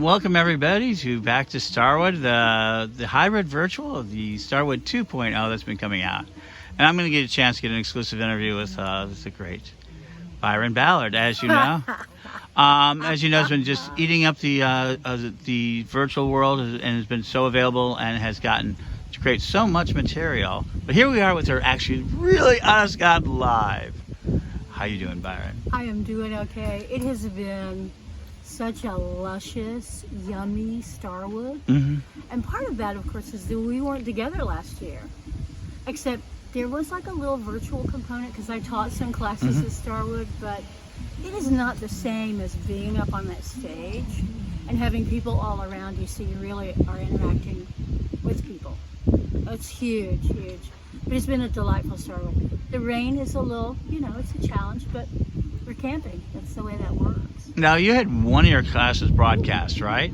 Welcome everybody back to Starwood, the hybrid virtual of the Starwood 2.0 that's been coming out. And I'm going to get a chance to get an exclusive interview with the great Byron Ballard, as you know. Has been just eating up the virtual world and has been so available and has gotten to create so much material. But here we are with her actually really honest God live. How you doing, Byron? I am doing okay. It has been such a luscious, yummy Starwood. And part of that, of course, is that we weren't together last year. Except there was like a little virtual component because I taught some classes at Starwood, but it is not the same as being up on that stage and having people all around you so you really are interacting with people. It's huge, huge. But it's been a delightful Starwood. The rain is a little, it's a challenge, but we're camping. That's the way that works. Now, you had one of your classes broadcast, right?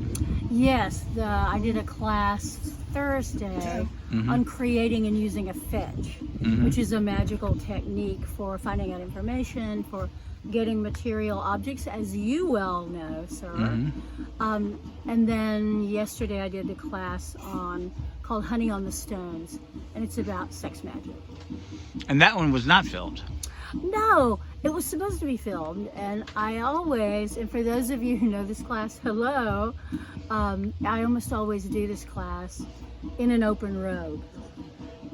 Yes, I did a class Thursday on creating and using a fetch, which is a magical technique for finding out information, for getting material objects, as you well know, sir. And then yesterday I did a class called Honey on the Stones, and it's about sex magic. And that one was not filmed. No, it was supposed to be filmed, and I always, and for those of you who know this class, hello, I almost always do this class in an open robe.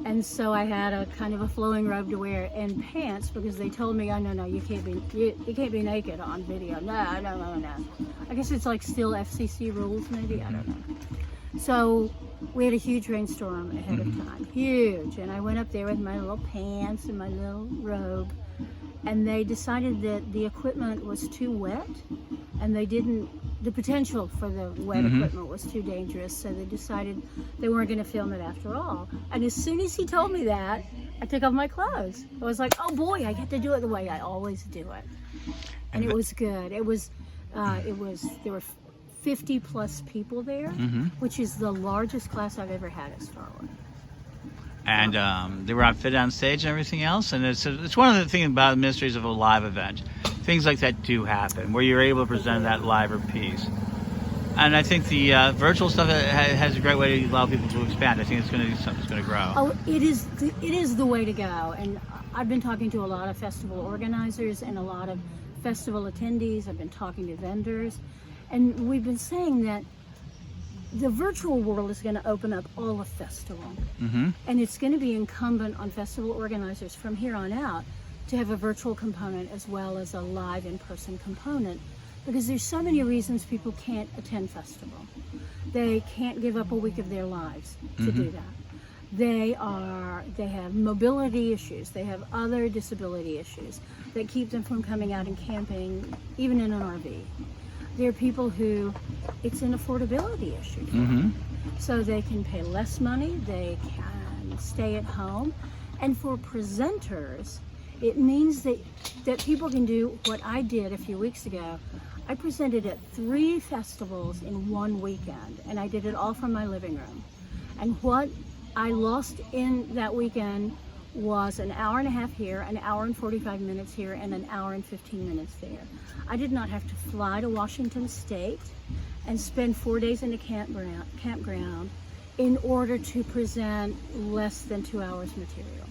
And so I had a kind of a flowing robe to wear and pants because they told me, oh no, you can't be naked on video. No. I guess it's like still FCC rules maybe, I don't know. So we had a huge rainstorm ahead of time, huge. And I went up there with my little pants and my little robe, and they decided that the equipment was too wet and the potential for the wet equipment was too dangerous, so they decided they weren't going to film it after all. And as soon as he told me that, I took off my clothes. I was like, oh boy, I get to do it the way I always do it. And it was good. There were 50 plus people there, which is the largest class I've ever had at Starwood. And they were outfitted on stage and everything else. And it's one of the things about the mysteries of a live event. Things like that do happen, where you're able to present that live piece. And I think the virtual stuff has a great way to allow people to expand. I think it's going to do something that's going to grow. Oh, it is the way to go. And I've been talking to a lot of festival organizers and a lot of festival attendees. I've been talking to vendors. And we've been saying that the virtual world is going to open up all of festival. And it's going to be incumbent on festival organizers from here on out to have a virtual component as well as a live in-person component, because there's so many reasons people can't attend festival. They can't give up a week of their lives to do that. They have mobility issues. They have other disability issues that keep them from coming out and camping, even in an RV. There are people who it's an affordability issue for them. So they can pay less money, they can stay at home. And for presenters, it means that people can do what I did a few weeks ago. I presented at 3 festivals in one weekend, and I did it all from my living room. And what I lost in that weekend was an hour and a half here, an hour and 45 minutes here, and an hour and 15 minutes there. I did not have to fly to Washington State and spend 4 days in a campground in order to present less than 2 hours material.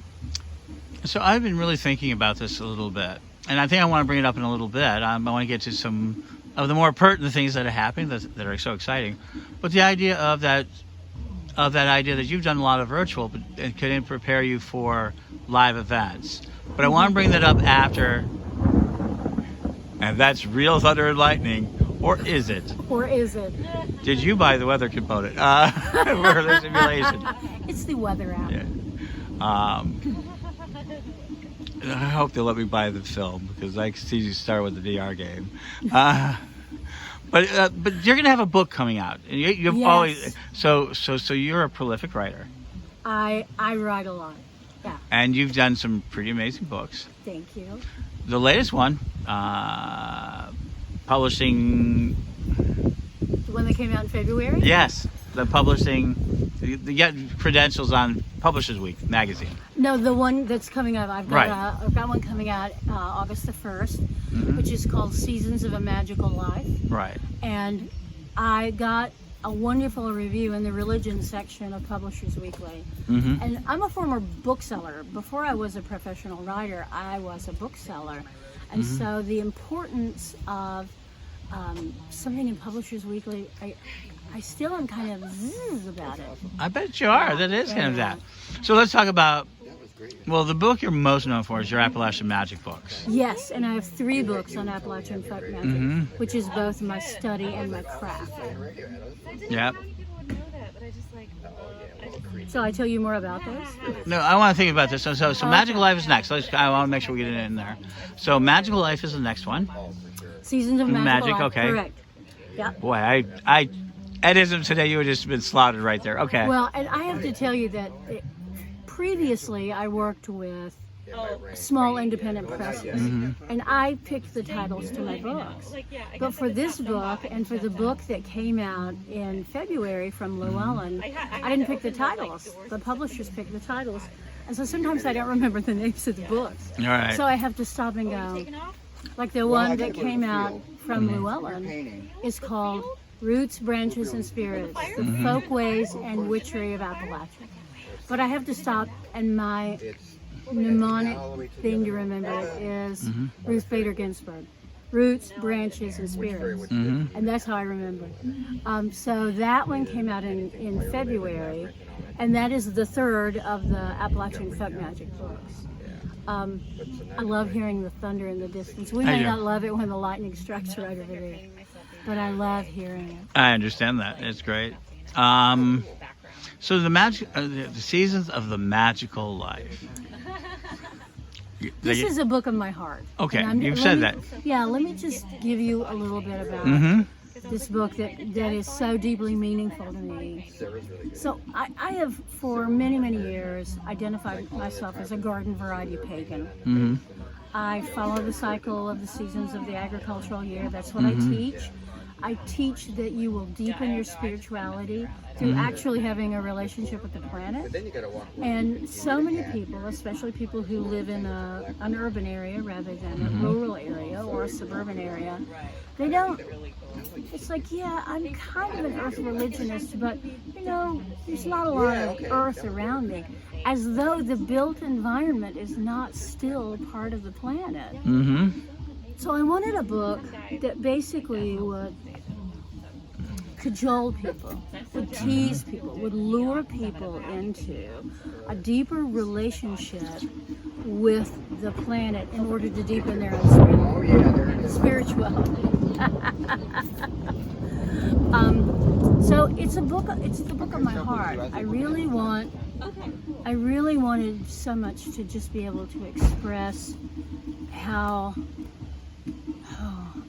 So I've been really thinking about this a little bit, and I think I want to bring it up in a little bit. I want to get to some of the more pertinent things that are happening that are so exciting. But the idea of that idea that you've done a lot of virtual, but it can prepare you for live events. But I want to bring that up after, and that's real thunder and lightning, or is it? Or is it? Did you buy the weather component for the simulation? It's the weather app. Yeah. I hope they'll let me buy the film because I can see you start with the VR game. But you're going to have a book coming out. You've always so you're a prolific writer. I write a lot. Yeah. And you've done some pretty amazing books. Thank you. The latest one, publishing. The one that came out in February? Yes, the publishing. You get credentials on Publishers Week magazine. No, the one that's coming up. I've got one coming out August the 1st, which is called Seasons of a Magical Life. Right. And I got a wonderful review in the religion section of Publishers Weekly. Mm-hmm. And I'm a former bookseller. Before I was a professional writer, I was a bookseller. And so the importance of something in Publishers Weekly, I still am kind of zzz about it. I bet you are. That is kind of that. So let's talk about, well, the book you're most known for is your Appalachian Magic books. Yes, and I have 3 books on Appalachian folk magic, which is both my study and my craft. Yep. So I tell you more about those? No, I want to think about this. So Magical Life is next. I want to make sure we get it in there. So Magical Life is the next one. Seasons of Magic Life, okay. correct. Yeah. Boy, I Edism today, you would have just been slaughtered right there. Okay. Well, and I have to tell you that previously I worked with small independent presses, and I picked the titles to my books. But for this book and for the book that came out in February from Llewellyn, I didn't pick the titles. The publishers picked the titles. And so sometimes I don't remember the names of the books. All right. So I have to stop and go. Like the one that came out from Llewellyn is called Roots, Branches, and Spirits, the Folkways and Witchery of Appalachia. But I have to stop, and my mnemonic thing to remember is Ruth Bader Ginsburg. Roots, Branches, and Spirits. And that's how I remember. So that one came out in February, and that is the 3rd of the Appalachian folk magic books. I love hearing the thunder in the distance. We may not love it when the lightning strikes right over there, but I love hearing it. I understand that. It's great. So the Seasons of the Magical Life. This is a book of my heart. Okay, you've said that. Yeah, let me just give you a little bit about this book that is so deeply meaningful to me. So I have, for many, many years, identified myself as a garden variety pagan. I follow the cycle of the seasons of the agricultural year. That's what I teach. I teach that you will deepen your spirituality through actually having a relationship with the planet. And so many people, especially people who live in an urban area rather than a rural area or a suburban area, they don't, it's like, yeah, I'm kind of an earth religionist, but, there's not a lot of earth around me. As though the built environment is not still part of the planet. So I wanted a book that basically would cajole people, would tease people, would lure people into a deeper relationship with the planet in order to deepen their own spirituality. So it's the book of my heart. I really wanted so much to just be able to express how,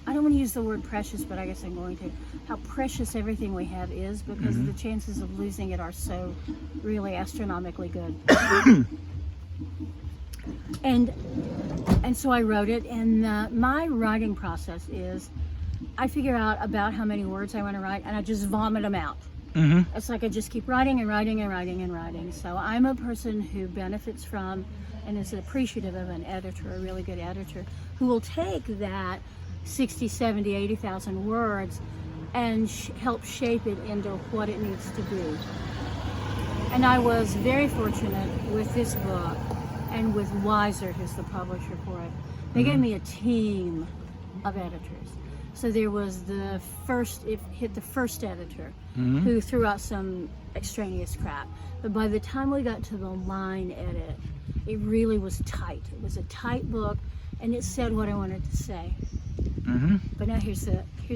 I don't want to use the word precious, but I guess I'm going to, how precious everything we have is, because the chances of losing it are so really astronomically good. And so I wrote it, and my writing process is I figure out about how many words I want to write, and I just vomit them out. It's like I just keep writing and writing and writing and writing. So I'm a person who benefits from and is appreciative of an editor, a really good editor, who will take that 60, 70, 80,000 words and help shape it into what it needs to be. And I was very fortunate with this book and with Weiser, who's the publisher for it. They gave me a team of editors. So there was it hit the first editor who threw out some extraneous crap. But by the time we got to the line edit, it really was tight. It was a tight book, and it said what I wanted to say. But now here's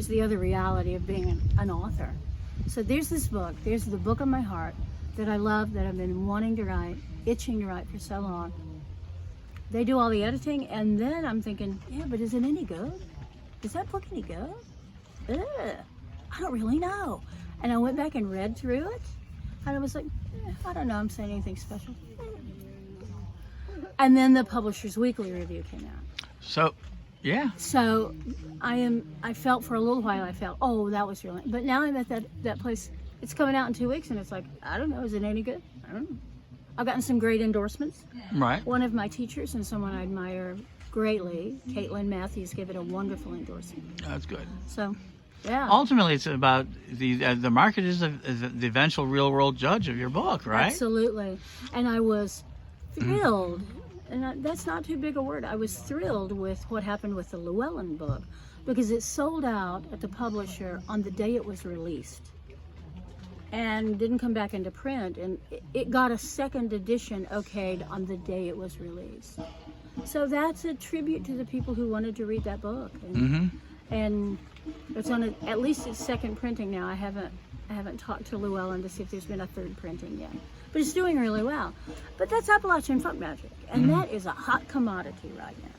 the other reality of being an author. So there's this book. There's the book of my heart that I love, that I've been wanting to write, itching to write for so long. They do all the editing, and then I'm thinking, yeah, but is it any good? Is that book any good? Ugh, I don't really know. And I went back and read through it, and I was like, I don't know, I'm saying anything special. And then the Publishers Weekly review came out. So, yeah. So I felt for a little while, oh, that was really, but now I'm at that place. It's coming out in 2 weeks, and it's like, I don't know, is it any good? I don't know. I've gotten some great endorsements. Right. One of my teachers and someone I admire greatly, Caitlin Matthews, gave it a wonderful endorsement. That's good. So Yeah. ultimately it's about the market is the eventual real world judge of your book, right? Absolutely. And I was thrilled, and that's not too big a word. I was thrilled with what happened with the Llewellyn book because it sold out at the publisher on the day it was released and didn't come back into print. And it got a second edition okayed on the day it was released. So that's a tribute to the people who wanted to read that book. And it's on at least its second printing now. I haven't talked to Llewellyn to see if there's been a third printing yet. But it's doing really well. But that's Appalachian folk magic, and that is a hot commodity right now.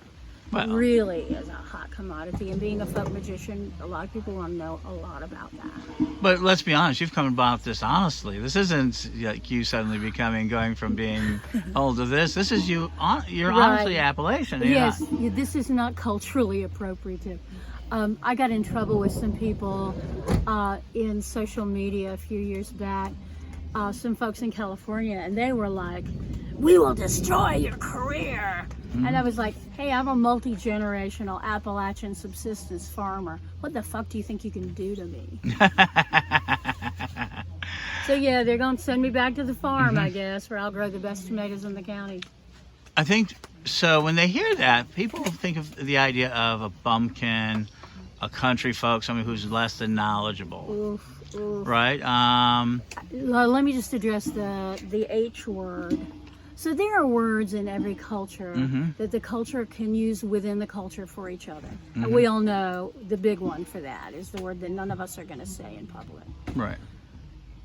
Well, It really is a hot commodity, and being a folk magician, a lot of people want to know a lot about that. but let's be honest, you've come about this honestly. This isn't like you suddenly going from being old to this. This is you're honestly Appalachian. You're Yes, not- this is not culturally appropriative. I got in trouble with some people in social media a few years back, some folks in California, and they were like, "We will destroy your career." And I was like, "Hey, I'm a multi-generational Appalachian subsistence farmer. What the fuck do you think you can do to me?" So yeah, they're going to send me back to the farm, I guess, where I'll grow the best tomatoes in the county. I think so. When they hear that, people think of the idea of a bumpkin, a country folk, somebody who's less than knowledgeable, Oof. right? Let me just address the H word. So there are words in every culture that the culture can use within the culture for each other. And we all know the big one for that is the word that none of us are going to say in public. Right.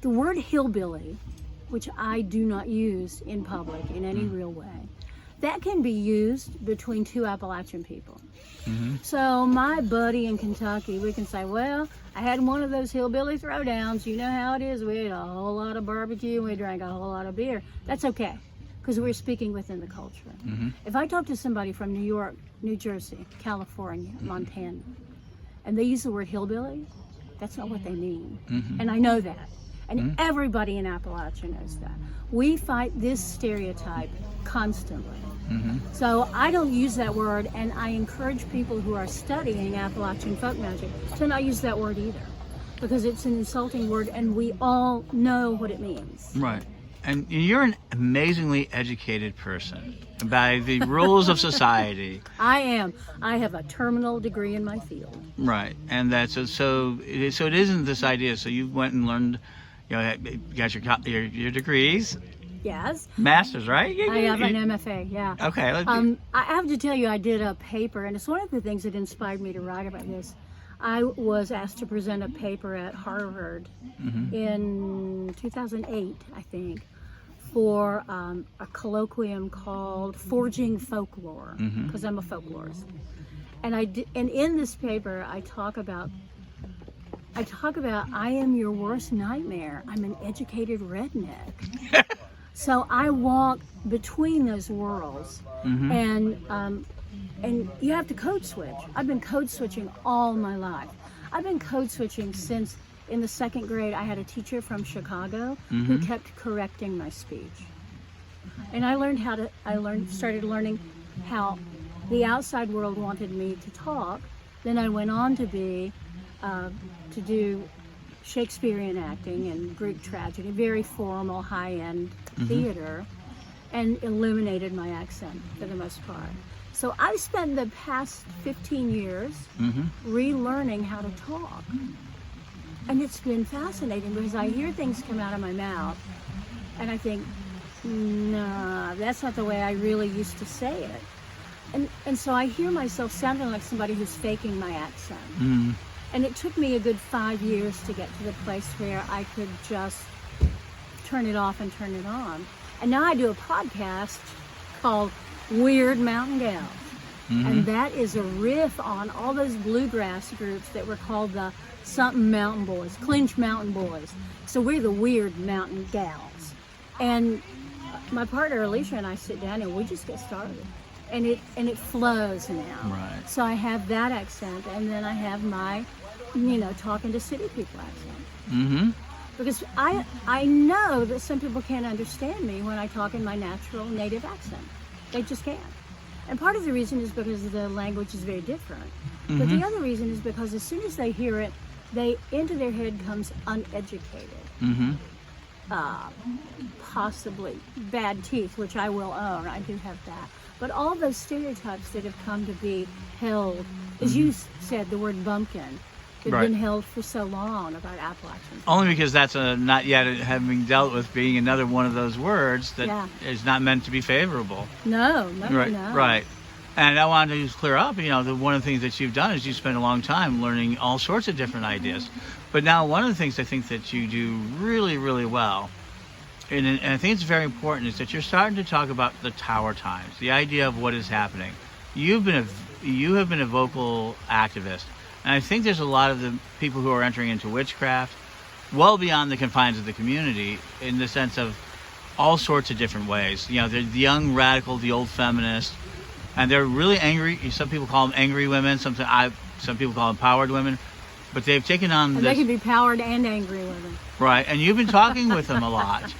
The word hillbilly, which I do not use in public in any real way, that can be used between two Appalachian people. So my buddy in Kentucky, we can say, well, I had one of those hillbilly throwdowns. You know how it is. We ate a whole lot of barbecue and we drank a whole lot of beer. That's okay, because we're speaking within the culture. If I talk to somebody from New York, New Jersey, California, Montana, and they use the word hillbilly, that's not what they mean. And I know that. And everybody in Appalachia knows that. We fight this stereotype constantly. So I don't use that word, and I encourage people who are studying Appalachian folk magic to not use that word either, because it's an insulting word and we all know what it means. Right. And you're an amazingly educated person by the rules of society. I am. I have a terminal degree in my field. Right. And that's so it isn't this idea. So you went and learned, got your degrees. Yes. Masters, right? I have an MFA, yeah. Okay. I have to tell you, I did a paper, and it's one of the things that inspired me to write about this. I was asked to present a paper at Harvard in 2008, I think, for a colloquium called Forging Folklore, because I'm a folklorist. And in this paper, I talk about I am your worst nightmare. I'm an educated redneck. So I walk between those worlds, and you have to code switch. I've been code switching all my life. I've been code switching since in the second grade. I had a teacher from Chicago who kept correcting my speech, and started learning how the outside world wanted me to talk. Then I went on to do Shakespearean acting and Greek tragedy, very formal, high-end theater, and eliminated my accent for the most part. So I've spent the past 15 years relearning how to talk. And it's been fascinating because I hear things come out of my mouth and I think, nah, that's not the way I really used to say it. And so I hear myself sounding like somebody who's faking my accent. And it took me a good 5 years to get to the place where I could just turn it off and turn it on. And now I do a podcast called Weird Mountain Gals. And that is a riff on all those bluegrass groups that were called the something Mountain Boys, Clinch Mountain Boys. So we're the Weird Mountain Gals. And my partner Alicia and I sit down and we just get started. And it flows now. Right. So I have that accent, and then I have my talking to city people accent. Because I know that some people can't understand me when I talk in my natural native accent. They just can't. And part of the reason is because the language is very different. But the other reason is because as soon as they hear it into their head comes uneducated, possibly bad teeth, which I will own. I do have that. But all those stereotypes that have come to be held, as you said, the word bumpkin, have Right. been held for so long about Appalachians. Only because that's not yet having dealt with being another one of those words that Yeah. is not meant to be favorable. No. Right. And I wanted to clear up, one of the things that you've done is you spend a long time learning all sorts of different ideas. But now one of the things I think that you do really, really well, and I think it's very important, is that you're starting to talk about the tower times, the idea of what is happening. You have been a vocal activist. And I think there's a lot of the people who are entering into witchcraft well beyond the confines of the community in the sense of all sorts of different ways. They're the young radical, the old feminist, and they're really angry. Some people call them angry women. Some people call them powered women. But they've taken on And they can be powered and angry women. Right, and you've been talking with them a lot,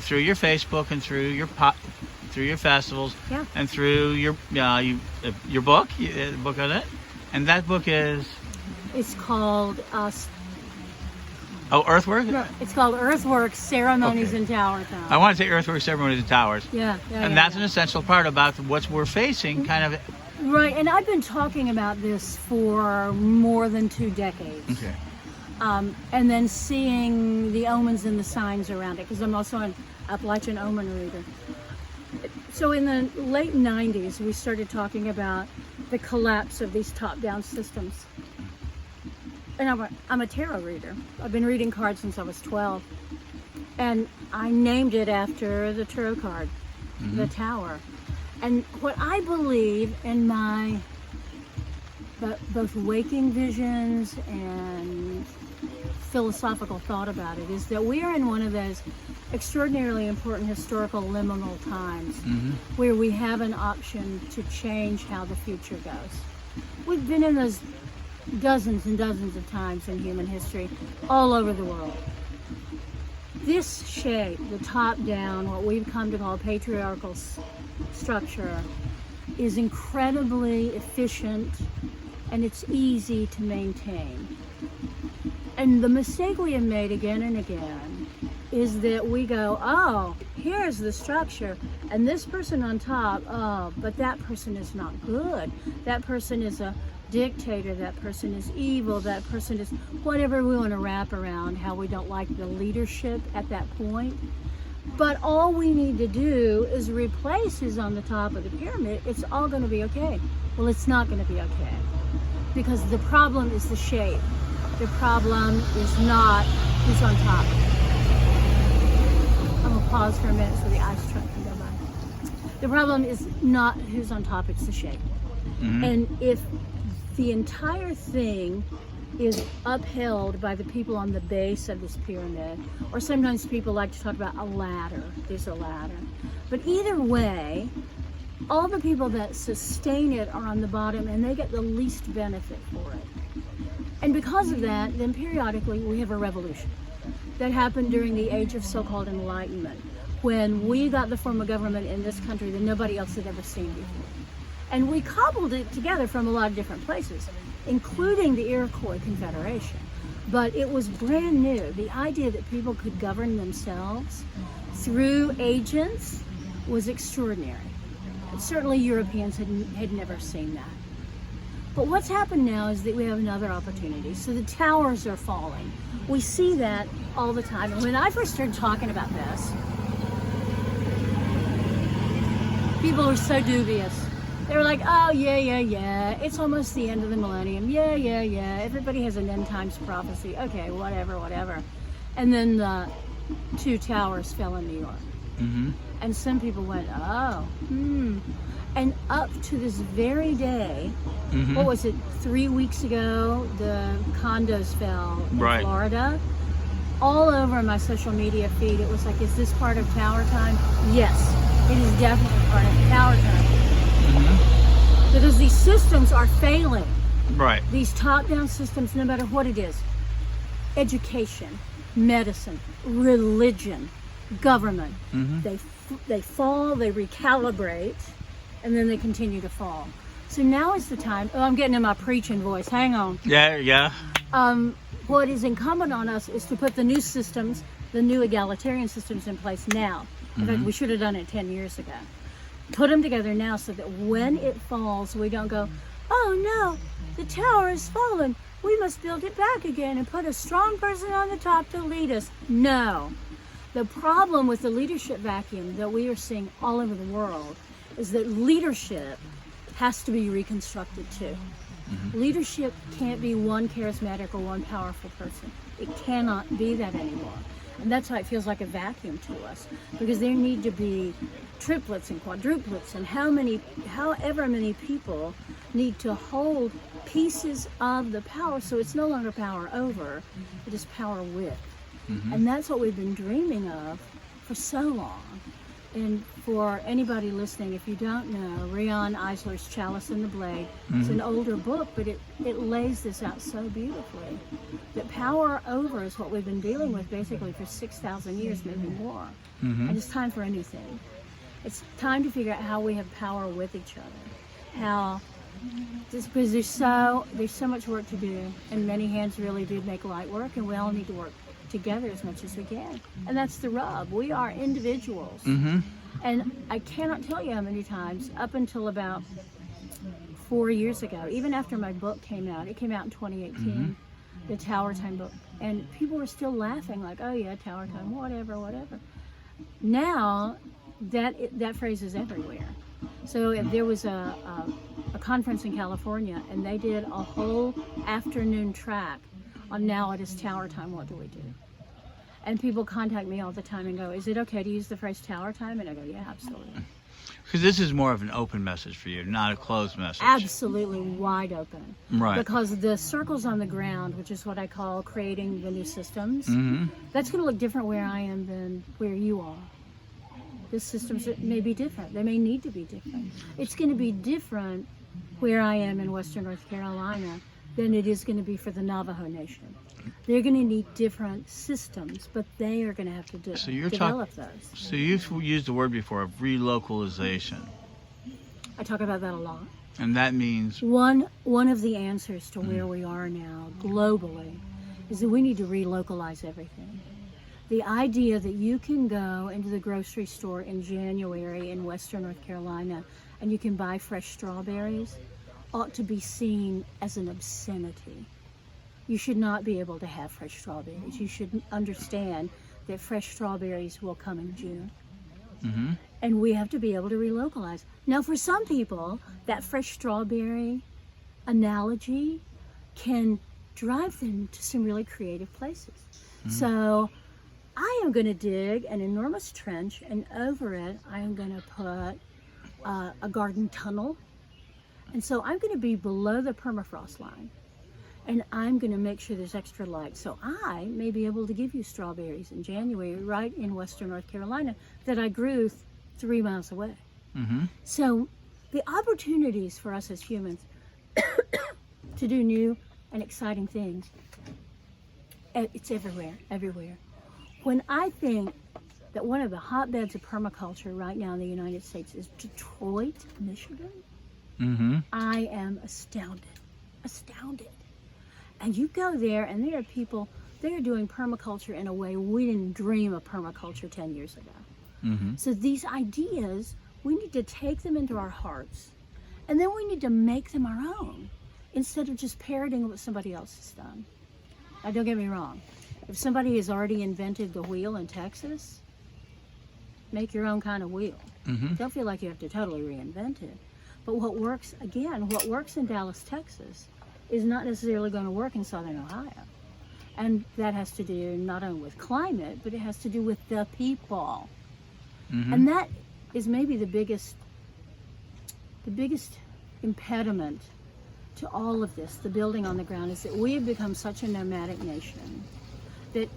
through your Facebook and through your festivals, Yeah. and through your book, the book on it. And that book is It's called Earthwork. It's called Earthworks Ceremonies Okay. in Tower Town. I want to say Earthwork Ceremonies and Towers. And that's an essential part about what we're facing, kind of. Right, and I've been talking about this for more than 2 decades. Okay. And then seeing the omens and the signs around it, because I'm also an Appalachian omen reader. So in the late 90s, we started talking about the collapse of these top-down systems. And I'm a tarot reader. I've been reading cards since I was 12. And I named it after the tarot card, the Tower. And what I believe in my both waking visions and philosophical thought about it is that we are in one of those extraordinarily important historical liminal times where we have an option to change how the future goes. We've been in those dozens and dozens of times in human history all over the world. This shape, the top-down, what we've come to call patriarchal structure, is incredibly efficient and it's easy to maintain. And the mistake we have made again and again is that we go, oh, here's the structure, and this person on top, oh, but that person is not good. That person is a dictator, that person is evil, that person is whatever we want to wrap around how we don't like the leadership at that point. But all we need to do is replace who's on the top of the pyramid. It's all going to be okay. Well, it's not going to be okay, because the problem is the shape. The problem is not who's on top. I'm going to pause for a minute so the ice truck can go by. The problem is not who's on top, it's the shape. And if the entire thing is upheld by the people on the base of this pyramid, or sometimes people like to talk about a ladder. There's a ladder. But either way, all the people that sustain it are on the bottom and they get the least benefit for it. And because of that, then periodically we have a revolution that happened during the age of so-called enlightenment, when we got the form of government in this country that nobody else had ever seen before. And we cobbled it together from a lot of different places, including the Iroquois Confederation. But it was brand new. The idea that people could govern themselves through agents was extraordinary. Certainly Europeans had never seen that. But what's happened now is that we have another opportunity. So the towers are falling. We see that all the time. And when I first started talking about this, people were so dubious. They were like, oh, yeah, it's almost the end of the millennium. Yeah, everybody has an end times prophecy. Okay, whatever. And then the 2 towers fell in New York. And some people went, And up to this very day, what was it, 3 weeks ago, the condos fell in Florida. All over my social media feed, it was like, is this part of Tower Time? Yes, it is definitely part of Tower Time. Because these systems are failing. Right. These top-down systems, no matter what it is, education, medicine, religion, government, they fall, they recalibrate, and then they continue to fall. So now is the time. Oh, I'm getting in my preaching voice. Hang on. Yeah. What is incumbent on us is to put the new systems, the new egalitarian systems in place now. In fact, we should have done it 10 years ago. Put them together now so that when it falls, we don't go, oh no, the tower has fallen. We must build it back again and put a strong person on the top to lead us. No. The problem with the leadership vacuum that we are seeing all over the world is that leadership has to be reconstructed too. Leadership can't be one charismatic or one powerful person. It cannot be that anymore. And that's why it feels like a vacuum to us, because there need to be triplets and quadruplets and however many people need to hold pieces of the power, so it's no longer power over, it is power with. And that's what we've been dreaming of for so long. And for anybody listening, if you don't know, Rion Eisler's Chalice and the Blade, it's an older book, but it lays this out so beautifully. That power over is what we've been dealing with basically for 6,000 years, maybe more. And it's time for a new thing. It's time to figure out how we have power with each other. How, just because there's so much work to do, and many hands really do make light work, and we all need to work together as much as we can. And that's the rub. We are individuals. And I cannot tell you how many times, up until about 4 years ago, even after my book came out, it came out in 2018, the Tower Time book, and people were still laughing like, oh yeah, Tower Time, whatever. Now, that phrase is everywhere. So if there was a conference in California, and they did a whole afternoon track on now it is Tower Time, what do we do? And people contact me all the time and go, is it okay to use the phrase Tower Time? And I go, yeah, absolutely. Because this is more of an open message for you, not a closed message. Absolutely wide open. Right. Because the circles on the ground, which is what I call creating the new systems, that's going to look different where I am than where you are. The systems may be different. They may need to be different. It's going to be different where I am in Western North Carolina than it is going to be for the Navajo Nation. They're going to need different systems, but they are going to have to develop those. So you've used the word before of relocalization. I talk about that a lot. And that means? One of the answers to where we are now globally is that we need to relocalize everything. The idea that you can go into the grocery store in January in Western North Carolina and you can buy fresh strawberries ought to be seen as an obscenity. You should not be able to have fresh strawberries. You should understand that fresh strawberries will come in June. And we have to be able to relocalize. Now, for some people, that fresh strawberry analogy can drive them to some really creative places. So I am going to dig an enormous trench, and over it, I am going to put a garden tunnel. And so I'm going to be below the permafrost line. And I'm going to make sure there's extra light. So I may be able to give you strawberries in January right in Western North Carolina that I grew 3 miles away. So the opportunities for us as humans to do new and exciting things, it's everywhere. When I think that one of the hotbeds of permaculture right now in the United States is Detroit, Michigan, I am astounded. And you go there, and there are people, they're doing permaculture in a way we didn't dream of permaculture 10 years ago. So these ideas, we need to take them into our hearts, and then we need to make them our own, instead of just parroting what somebody else has done. Now, don't get me wrong. If somebody has already invented the wheel in Texas, make your own kind of wheel. Don't feel like you have to totally reinvent it. But what works in Dallas, Texas, is not necessarily going to work in Southern Ohio. And that has to do not only with climate, but it has to do with the people. And that is maybe the biggest impediment to all of this, the building on the ground, is that we have become such a nomadic nation that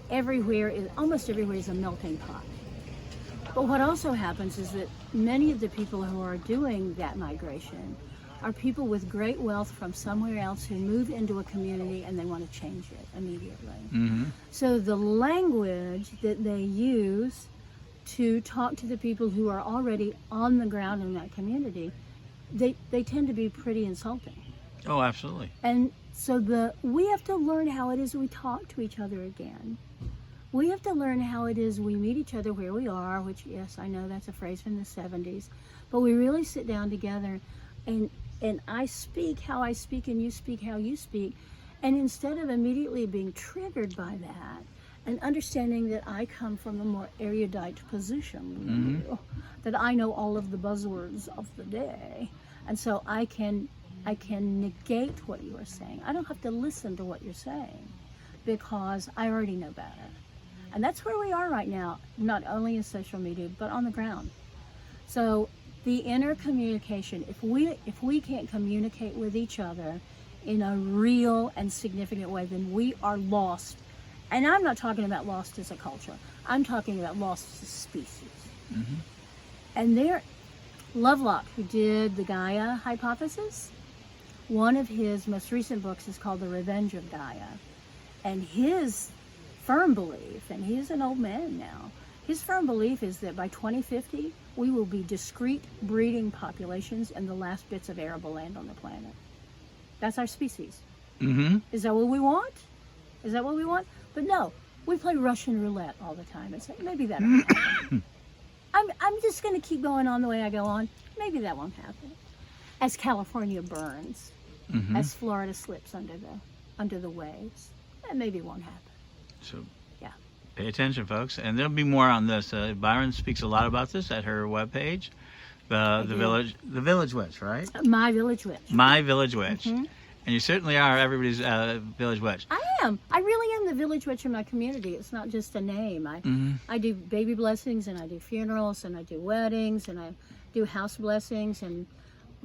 almost everywhere is a melting pot. But what also happens is that many of the people who are doing that migration are people with great wealth from somewhere else who move into a community and they want to change it immediately. So the language that they use to talk to the people who are already on the ground in that community they tend to be pretty insulting. Oh, absolutely. And so we have to learn how it is we talk to each other again. We have to learn how it is we meet each other where we are, which, yes, I know that's a phrase from the 70s, but we really sit down together and I speak how I speak and you speak how you speak. And instead of immediately being triggered by that and understanding that I come from a more erudite position than you, that I know all of the buzzwords of the day, and so I can negate what you are saying. I don't have to listen to what you're saying because I already know better. And that's where we are right now, not only in social media, but on the ground. So the inner communication, if we can't communicate with each other in a real and significant way, then we are lost. And I'm not talking about lost as a culture. I'm talking about lost as a species. And Lovelock, who did the Gaia hypothesis, one of his most recent books is called The Revenge of Gaia. And his firm belief, and he's an old man now, his firm belief is that by 2050, we will be discrete breeding populations in the last bits of arable land on the planet. That's our species. Is that what we want? Is that what we want? But no, we play Russian roulette all the time and say, maybe that won't happen. I'm just going to keep going on the way I go on. Maybe that won't happen. As California burns, as Florida slips under the waves, that maybe won't happen. So yeah, pay attention, folks. And there'll be more on this. Byron speaks a lot about this at her webpage, the Village Witch, right? My Village Witch. My Village Witch. And you certainly are everybody's Village Witch. I am. I really am the Village Witch in my community. It's not just a name. I do baby blessings, and I do funerals, and I do weddings, and I do house blessings, and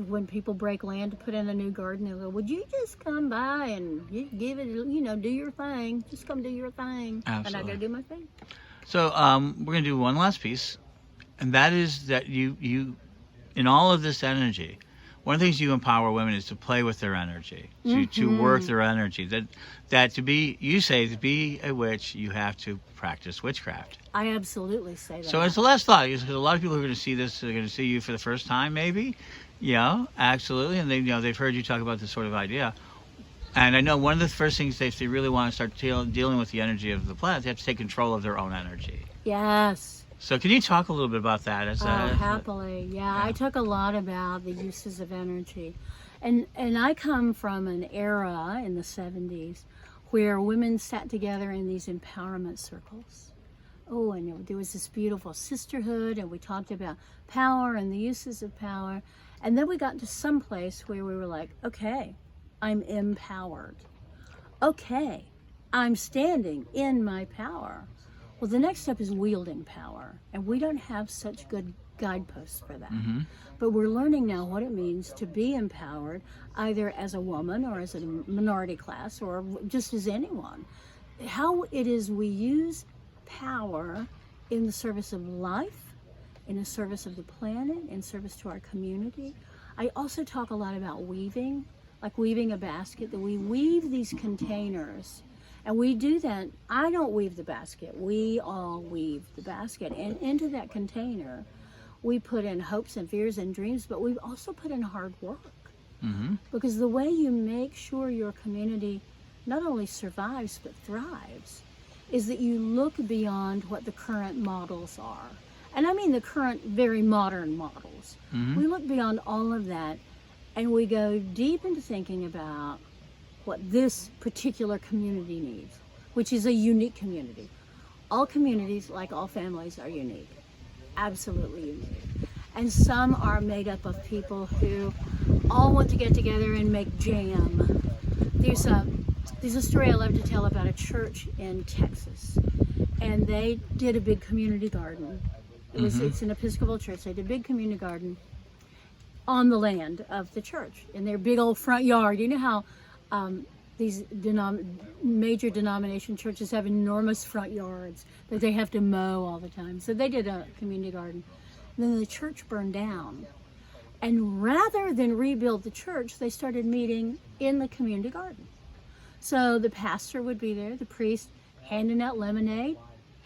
when people break land to put in a new garden, they'll go, would you just come by and you give it, do your thing. Just come do your thing. Absolutely. And I gotta do my thing. So we're going to do one last piece, and that is that you in all of this energy, one of the things you empower women is to play with their energy, to work their energy. That to be a witch, you have to practice witchcraft. I absolutely say that. So it's the last thought, because a lot of people who are going to see this, they're going to see you for the first time, maybe. Yeah, absolutely, and they've heard you talk about this sort of idea. And I know one of the first things if they really want to start dealing with the energy of the planet, they have to take control of their own energy. Yes. So can you talk a little bit about that? Happily. Yeah, I talk a lot about the uses of energy. And I come from an era in the 70s where women sat together in these empowerment circles. Oh, and there was this beautiful sisterhood, and we talked about power and the uses of power. And then we got to some place where we were like, okay, I'm empowered. Okay, I'm standing in my power. Well, the next step is wielding power, and we don't have such good guideposts for that. But we're learning now what it means to be empowered, either as a woman or as a minority class or just as anyone. How it is we use power in the service of life, in the service of the planet, in service to our community. I also talk a lot about weaving, like weaving a basket, that we weave these containers. And we do that. I don't weave the basket. We all weave the basket. And into that container, we put in hopes and fears and dreams, but we also put in hard work. Because the way you make sure your community not only survives but thrives is that you look beyond what the current models are. And I mean the current, very modern models. We look beyond all of that, and we go deep into thinking about what this particular community needs, which is a unique community. All communities, like all families, are unique, absolutely unique. And some are made up of people who all want to get together and make jam. There's a story I love to tell about a church in Texas, and they did a big community garden. It's an Episcopal church. They did a big community garden on the land of the church in their big old front yard. You know how these major denomination churches have enormous front yards that they have to mow all the time. So they did a community garden. Then the church burned down. And rather than rebuild the church, they started meeting in the community garden. So the pastor would be there, the priest handing out lemonade,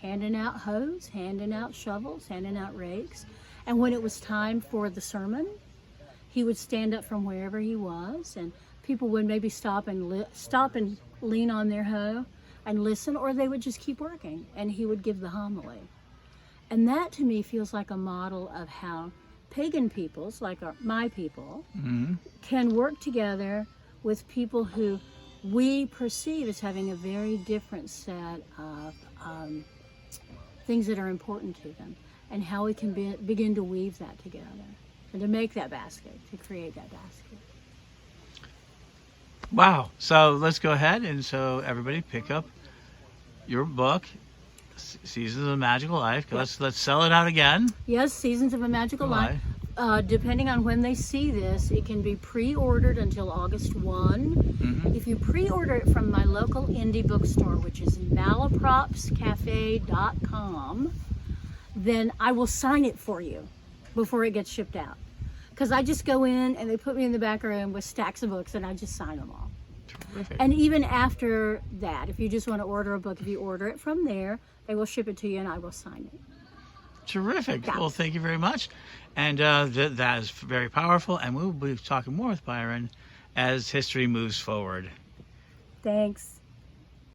handing out hose, handing out shovels, handing out rakes. And when it was time for the sermon, he would stand up from wherever he was, and people would maybe stop and lean on their hoe and listen, or they would just keep working, and he would give the homily. And that to me feels like a model of how pagan peoples, like my people, can work together with people who we perceive as having a very different set of things that are important to them, and how we can begin to weave that together and to make that basket, to create that basket. Wow. So let's go ahead, and so everybody pick up your book, Seasons of a Magical Life. Yep. Let's sell it out again. Yes, Seasons of a Magical Life. Depending on when they see this, it can be pre-ordered until August 1. If you pre-order it from my local indie bookstore, which is malapropscafe.com, then I will sign it for you before it gets shipped out. Because I just go in and they put me in the back room with stacks of books and I just sign them all. Terrific. And even after that, if you just want to order a book, if you order it from there, they will ship it to you and I will sign it. Terrific. Yeah. Well, thank you very much. And that is very powerful. And we'll be talking more with Byron as history moves forward. Thanks.